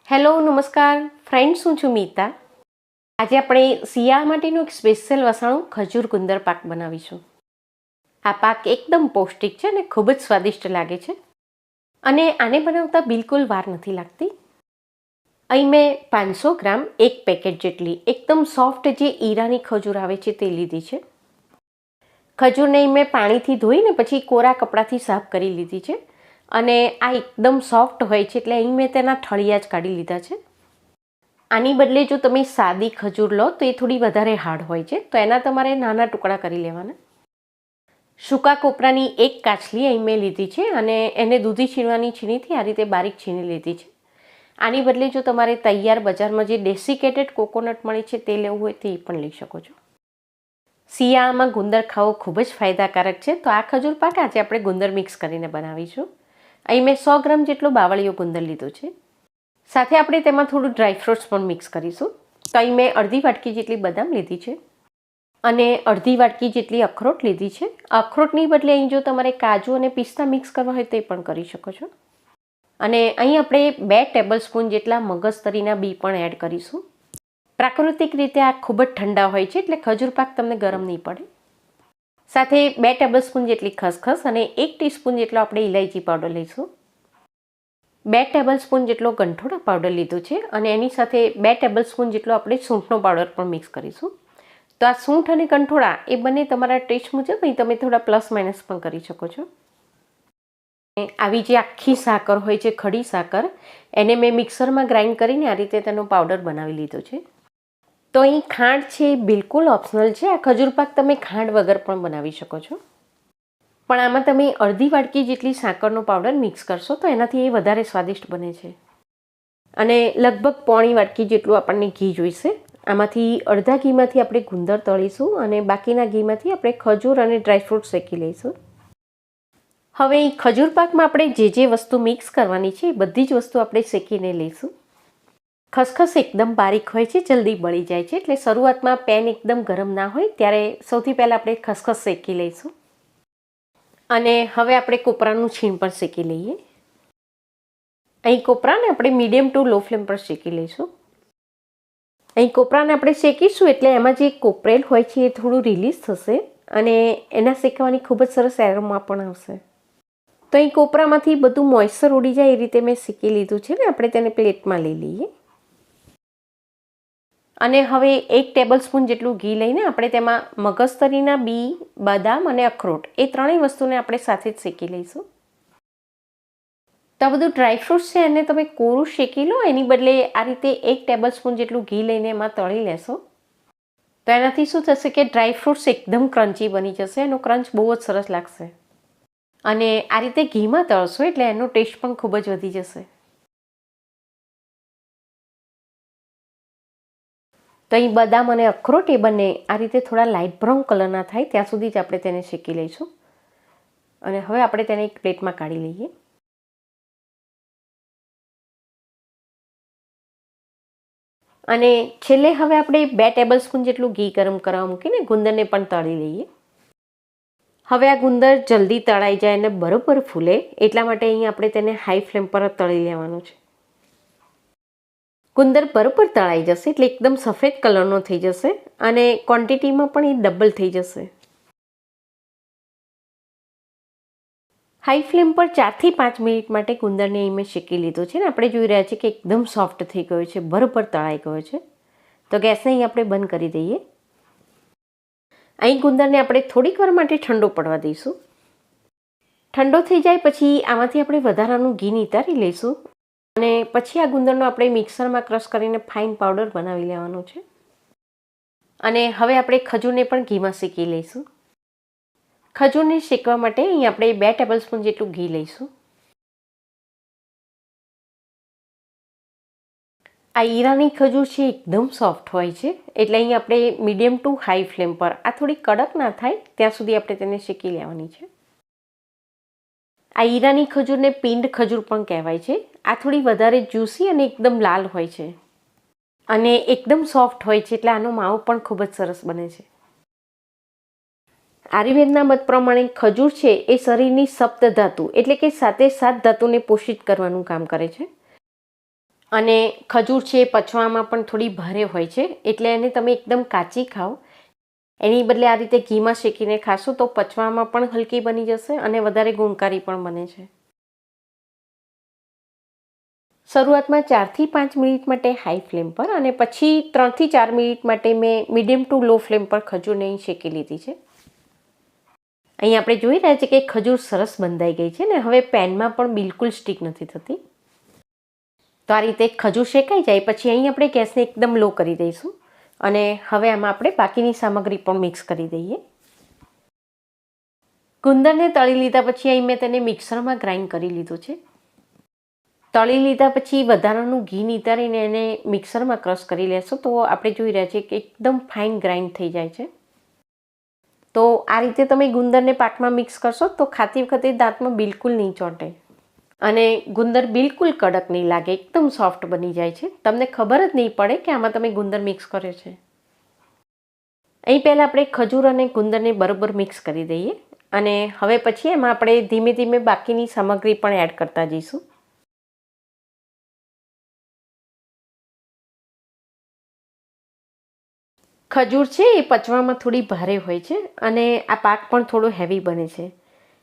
Hello નમસ્કાર friends, હું છું મીતા. આજે આપણે શિયાળા માટેનું એક સ્પેશિયલ વસાણું ખજૂર ગુંદર પાક બનાવીશું. આ પાક એકદમ પૌષ્ટિક છે અને ખૂબ જ સ્વાદિષ્ટ લાગે છે અને આને બનાવતા બિલકુલ વાર નથી લાગતી. અહીં મેં 500 ગ્રામ એક પેકેટ જેટલી એકદમ સોફ્ટ જે ઈરાની ખજૂર આવે છે તે લીધી છે. ખજૂરને મેં પાણીથી ધોઈને પછી કોરા કપડાથી સાફ કરી લીધી છે અને આ એકદમ સોફ્ટ હોય છે એટલે અહીં મેં તેના ઠળિયા જ કાઢી લીધા છે. આની બદલે જો તમે સાદી ખજૂર લો તો એ થોડી વધારે હાર્ડ હોય છે, તો એના તમારે નાના ટુકડા કરી લેવાના. સૂકા કોપરાની એક કાચલી અહીં મેં લીધી છે અને એને દૂધી છીણવાની છીણીથી આ રીતે બારીક છીણી લીધી છે. આની બદલે જો તમારે તૈયાર બજારમાં જે ડેસિકેટેડ કોકોનટ મળે છે તે લેવું હોય તે પણ લઈ શકો છો. શિયાળામાં ગુંદર ખાવો ખૂબ જ ફાયદાકારક છે, તો આ ખજૂર પાક આજે આપણે ગુંદર મિક્સ કરીને બનાવીશું. અહીં મેં 100 ગ્રામ જેટલો બાવળિયો ગુંદર લીધો છે. સાથે આપણે તેમાં થોડું ડ્રાયફ્રૂટ્સ પણ મિક્સ કરીશું. તો અહીં મેં અડધી વાટકી જેટલી બદામ લીધી છે અને અડધી વાટકી જેટલી અખરોટ લીધી છે. અખરોટની બદલે અહીં જો તમારે કાજુ અને પિસ્તા મિક્સ કરવા હોય તે પણ કરી શકો છો. અને અહીં આપણે 2 ટેબલ સ્પૂન જેટલા મગજતરીના બી પણ એડ કરીશું. પ્રાકૃતિક રીતે આ ખૂબ જ ઠંડા હોય છે એટલે ખજૂર પાક તમને ગરમ નહીં પડે. સાથે 2 ટેબલ સ્પૂન જેટલી ખસખસ અને 1 ટીસ્પૂન જેટલો આપણે ઇલાયચી પાવડર લઈશું. 2 ટેબલ સ્પૂન જેટલો ગંઠોડા પાવડર લીધો છે અને એની સાથે 2 ટેબલ સ્પૂન જેટલો આપણે સૂંઠનો પાવડર પણ મિક્સ કરીશું. તો આ સૂંઠ અને ગંઠોડા એ બંને તમારા ટેસ્ટ મુજબ અહીં તમે થોડા પ્લસ માઇનસ પણ કરી શકો છો. આવી જે આખી સાકર હોય છે, ખડી સાકર, એને મેં મિક્સરમાં ગ્રાઇન્ડ કરીને આ રીતે તેનો પાવડર બનાવી લીધો છે. તો અહીં ખાંડ છે એ બિલકુલ ઓપ્શનલ છે. આ ખજૂર પાક તમે ખાંડ વગર પણ બનાવી શકો છો, પણ આમાં તમે અડધી વાટકી જેટલી સાકરનો પાવડર મિક્સ કરશો તો એનાથી એ વધારે સ્વાદિષ્ટ બને છે. અને લગભગ પોણી વાટકી જેટલું આપણને ઘી જોઈશે. આમાંથી અડધા ઘીમાંથી આપણે ગુંદર તળીશું અને બાકીના ઘીમાંથી આપણે ખજૂર અને ડ્રાયફ્રૂટ શેકી લઈશું. હવે ખજૂર પાકમાં આપણે જે વસ્તુ મિક્સ કરવાની છે એ બધી જ વસ્તુ આપણે શેકીને લઈશું. ખસખસ એકદમ બારીક હોય છે, જલ્દી બળી જાય છે, એટલે શરૂઆતમાં પેન એકદમ ગરમ ના હોય ત્યારે સૌથી પહેલાં આપણે ખસખસ શેકી લઈશું. અને હવે આપણે કોપરાનું છીણ પણ શેકી લઈએ. અહીં કોપરાને આપણે મીડિયમ ટુ લો ફ્લેમ પર શેકી લઈશું. અહીં કોપરાને આપણે શેકીશું એટલે એમાં જે કોપરેલ હોય છે એ થોડું રિલીઝ થશે અને એના શેકવાની ખૂબ જ સરસ એરોમા પણ આવશે. તો અહીં કોપરામાંથી બધું મોઇશ્ચર ઉડી જાય એ રીતે મેં શેકી લીધું છે ને આપણે તેને પ્લેટમાં લઈ લઈએ. અને હવે 1 ટેબલ સ્પૂન જેટલું ઘી લઈને આપણે તેમાં મગજતરીના બી, બદામ અને અખરોટ એ ત્રણેય વસ્તુને આપણે સાથે જ શેકી લઈશું. તો આ બધું ડ્રાયફ્રૂટ્સ છે એને તમે કોરું શેકી લો, એની બદલે આ રીતે 1 ટેબલ સ્પૂન જેટલું ઘી લઈને એમાં તળી લેશો તો એનાથી શું થશે કે ડ્રાયફ્રૂટ્સ એકદમ ક્રન્ચી બની જશે, એનો ક્રંચ બહુ જ સરસ લાગશે. અને આ રીતે ઘીમાં તળશો એટલે એનો ટેસ્ટ પણ ખૂબ જ વધી જશે. તો અહીં બદામ અને અખરોટ એ બંને આ રીતે થોડા લાઇટ બ્રાઉન કલરના થાય ત્યાં સુધી જ આપણે તેને શેકી લઈશું. અને હવે આપણે તેને એક પ્લેટમાં કાઢી લઈએ. અને છેલ્લે હવે આપણે 2 ટેબલ સ્પૂન જેટલું ઘી ગરમ કરવા મૂકીને ગુંદરને પણ તળી લઈએ. હવે આ ગુંદર જલ્દી તળાઈ જાય અને બરોબર ફૂલે એટલા માટે અહીં આપણે તેને હાઈ ફ્લેમ પર તળી લેવાનું છે. ગુંદર બરોબર તળાઈ જશે એટલે એકદમ સફેદ કલરનો થઈ જશે અને ક્વોન્ટિટીમાં પણ એ ડબલ થઈ જશે. હાઈ ફ્લેમ પર 4 થી 5 મિનિટ માટે ગુંદરને અહીં મેં શેકી લીધો છે ને આપણે જોઈ રહ્યા છીએ કે એકદમ સોફ્ટ થઈ ગયો છે, બરોબર તળાઈ ગયો છે. તો ગેસને અહીં આપણે બંધ કરી દઈએ. અહીં ગુંદરને આપણે થોડીક વાર માટે ઠંડો પડવા દઈશું. ઠંડો થઈ જાય પછી આમાંથી આપણે વધારાનું ઘી નિતારી લઈશું અને પછી આ ગુંદરનો આપણે મિક્સરમાં ક્રશ કરીને ફાઇન પાવડર બનાવી લેવાનો છે. અને હવે આપણે ખજૂરને પણ ઘીમાં શેકી લઈશું. ખજૂરને શેકવા માટે અહીં આપણે 2 ટેબલ સ્પૂન જેટલું ઘી લઈશું. આ ઈરાની ખજૂર છે એકદમ સોફ્ટ હોય છે એટલે અહીં આપણે મીડિયમ ટુ હાઈ ફ્લેમ પર આ થોડી કડક ના થાય ત્યાં સુધી આપણે તેને શેકી લેવાની છે. આ ઈરાની ખજૂરને પિંડ ખજૂર પણ કહેવાય છે. આ થોડી વધારે જ્યુસી અને એકદમ લાલ હોય છે અને એકદમ સોફ્ટ હોય છે એટલે આનો માવો પણ ખૂબ જ સરસ બને છે. આયુર્વેદના મત પ્રમાણે ખજૂર છે એ શરીરની સપ્ત ધાતુ એટલે કે 7 ધાતુને પોષિત કરવાનું કામ કરે છે અને ખજૂર છે એ પચવામાં પણ થોડી ભારે હોય છે, એટલે એને તમે એકદમ કાચી ખાઓ એની બદલે આ રીતે ઘીમાં શેકીને ખાશો તો પચવામાં પણ હલકી બની જશે અને વધારે ગુણકારી પણ બને છે. શરૂઆતમાં 4થી 5 મિનિટ માટે હાઈ ફ્લેમ પર અને પછી 3થી 4 મિનિટ માટે મેં મીડિયમ ટુ લો ફ્લેમ પર ખજૂરને શેકી લીધી છે. અહીં આપણે જોઈ રહ્યા છીએ કે ખજૂર સરસ બંધાઈ ગઈ છે ને હવે પેનમાં પણ બિલકુલ સ્ટીક નથી થતી. તો આ રીતે ખજૂર શેકાઈ જાય પછી અહીં આપણે ગેસને એકદમ લો કરી દઈશું અને હવે આમાં આપણે બાકીની સામગ્રી પણ મિક્સ કરી દઈએ. ગુંદરને તળી લીધા પછી અહીં મેં તેને મિક્સરમાં ગ્રાઇન્ડ કરી લીધું છે. તળી લીધા પછી વધારાનું ઘી નિતારીને એને મિક્સરમાં ક્રશ કરી લેશો તો આપણે જોઈ રહ્યા છીએ કે એકદમ ફાઇન ગ્રાઇન્ડ થઈ જાય છે. તો આ રીતે તમે ગુંદરને પાકમાં મિક્સ કરશો તો ખાતી વખતે દાંતમાં બિલકુલ નહીં ચોંટે અને ગુંદર બિલકુલ કડક નહીં લાગે, એકદમ સોફ્ટ બની જાય છે. તમને ખબર જ નહીં પડે કે આમાં તમે ગુંદર મિક્સ કર્યો છે. અહીં પહેલાં આપણે ખજૂર અને ગુંદરને બરોબર મિક્સ કરી દઈએ અને હવે પછી એમાં આપણે ધીમે ધીમે બાકીની સામગ્રી પણ એડ કરતા જઈશું. ખજૂર છે એ પચવામાં થોડી ભારે હોય છે અને આ પાક પણ થોડો હેવી બને છે,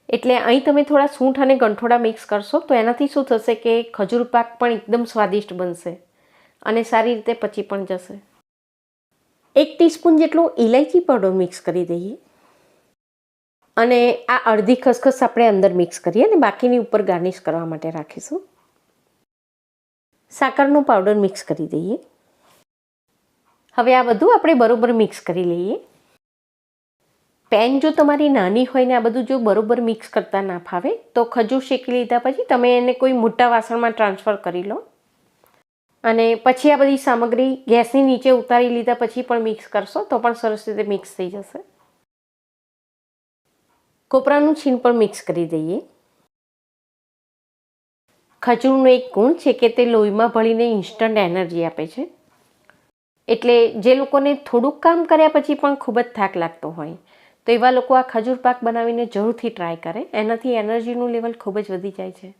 એટલે અહીં તમે થોડા સૂંઠ અને ગંઠોડા મિક્સ કરશો તો એનાથી શું થશે કે ખજૂર પાક પણ એકદમ સ્વાદિષ્ટ બનશે અને સારી રીતે પચી પણ જશે. 1 ટીસ્પૂન જેટલો ઇલાયચી પાવડર મિક્સ કરી દઈએ અને આ અડધી ખસખસ આપણે અંદર મિક્સ કરીએ અને બાકીની ઉપર ગાર્નિશ કરવા માટે રાખીશું. સાકરનો પાવડર મિક્સ કરી દઈએ. હવે આ બધું આપણે બરોબર મિક્સ કરી લઈએ. પેન જો તમારી નાની હોય ને આ બધું જો બરોબર મિક્સ કરતા ના ફાવે તો ખજૂર શેકી લીધા પછી તમે એને કોઈ મોટા વાસણમાં ટ્રાન્સફર કરી લો અને પછી આ બધી સામગ્રી ગેસની નીચે ઉતારી લીધા પછી પણ મિક્સ કરશો તો પણ સરસ રીતે મિક્સ થઈ જશે. કોપરાનું છીણ પણ મિક્સ કરી દઈએ. ખજૂરનો એક ગુણ છે કે તે લોહીમાં ભળીને ઇન્સ્ટન્ટ એનર્જી આપે છે, એટલે જે લોકોને થોડુંક કામ કર્યા પછી પણ ખૂબ જ થાક લાગતો હોય તો એવા લોકો આ ખજૂર પાક બનાવીને જરૂરથી ટ્રાય કરે, એનાથી એનર્જીનું લેવલ ખૂબ જ વધી જાય છે.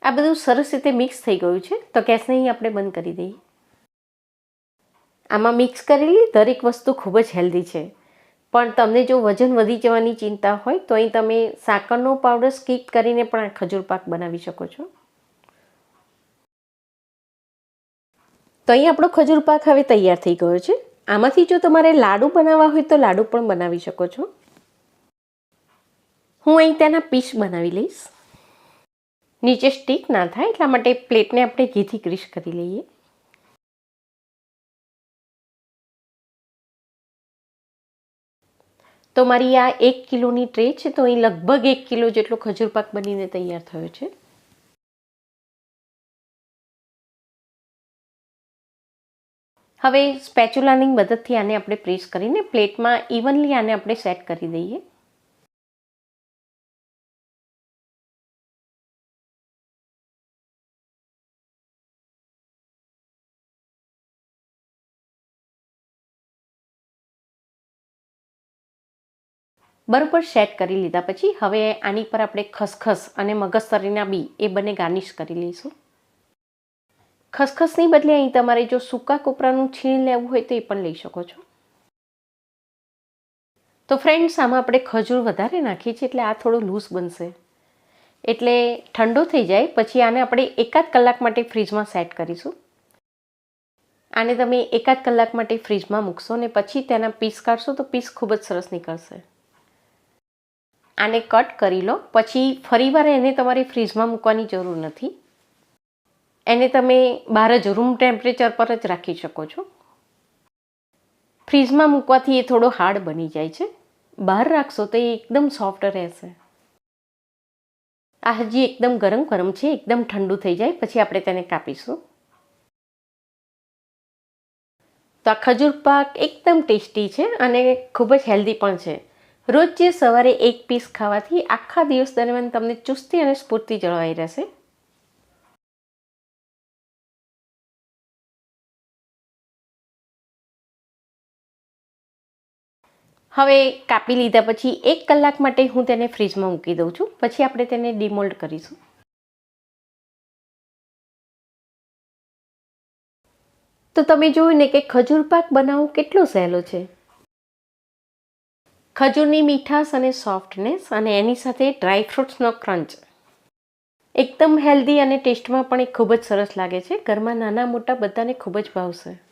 આ બધું સરસ રીતે મિક્સ થઈ ગયું છે તો ગેસને અહીં આપણે બંધ કરી દઈએ. આમાં મિક્સ કરેલી દરેક વસ્તુ ખૂબ જ હેલ્ધી છે, પણ તમને જો વજન વધી જવાની ચિંતા હોય તો અહીં તમે સાકરનો પાવડર સ્કીપ કરીને પણ આ ખજૂર પાક બનાવી શકો છો. તો અહીં આપણો ખજૂર પાક હવે તૈયાર થઈ ગયો છે. આમાંથી જો તમારે લાડુ બનાવવા હોય તો લાડુ પણ બનાવી શકો છો. હું અહીં તેના પીસ બનાવી લઈશ. નીચે સ્ટીક ના થાય એટલા માટે પ્લેટને આપણે ઘીથી ગ્રીસ કરી લઈએ. તો મારી આ 1 કિલોની ટ્રે છે તો અહીં લગભગ 1 કિલો જેટલો ખજૂર પાક બનીને તૈયાર થયો છે. હવે સ્પેચ્યુલાની મદદથી આને આપણે પ્રેસ કરીને પ્લેટમાં ઇવનલી આને આપણે સેટ કરી દઈએ. બરોબર સેટ કરી લીધા પછી હવે આની પર આપણે ખસખસ અને મગજતરીના બી એ બંને ગાર્નિશ કરી લઈશું. ખસખસની બદલે અહીં તમારે જો સૂકા કોપરાનું છીણ લેવું હોય તો એ પણ લઈ શકો છો. તો ફ્રેન્ડ્સ આમાં આપણે ખજૂર વધારે નાખી છે એટલે આ થોડો લૂઝ બનશે, એટલે ઠંડો થઈ જાય પછી આને આપણે 1 કલાક માટે ફ્રીજમાં સેટ કરીશું. આને તમે 1 કલાક માટે ફ્રીજમાં મૂકશો ને પછી તેના પીસ કાઢશો તો પીસ ખૂબ જ સરસ નીકળશે. આને કટ કરી લો પછી ફરીવાર એને તમારે ફ્રીજમાં મૂકવાની જરૂર નથી. એને તમે બહાર જ રૂમ ટેમ્પરેચર પર જ રાખી શકો છો. ફ્રીજમાં મૂકવાથી એ થોડો હાર્ડ બની જાય છે, બહાર રાખશો તો એ એકદમ સોફ્ટ રહેશે. આ હજી એકદમ ગરમ ગરમ છે, એકદમ ઠંડુ થઈ જાય પછી આપણે તેને કાપીશું. તો આ ખજૂર પાક એકદમ ટેસ્ટી છે અને ખૂબ જ હેલ્ધી પણ છે. રોજ સવારે 1 પીસ ખાવાથી આખા દિવસ દરમિયાન તમને ચુસ્તી અને સ્ફૂર્તિ જળવાઈ રહેશે. હવે કાપી લીધા પછી 1 કલાક માટે હું તેને ફ્રીજમાં મૂકી દઉં છું, પછી આપણે તેને ડિમોલ્ડ કરીશું. તો તમે જોયું ને કે ખજૂર પાક બનાવવો કેટલો સહેલો છે. ખજૂરની મીઠાશ અને સોફ્ટનેસ અને એની સાથે ડ્રાય ફ્રૂટ્સનો ક્રંચ એકદમ હેલ્ધી અને ટેસ્ટમાં પણ એ ખૂબ જ સરસ લાગે છે. ઘરમાં નાના મોટા બધાને ખૂબ જ ભાવશે.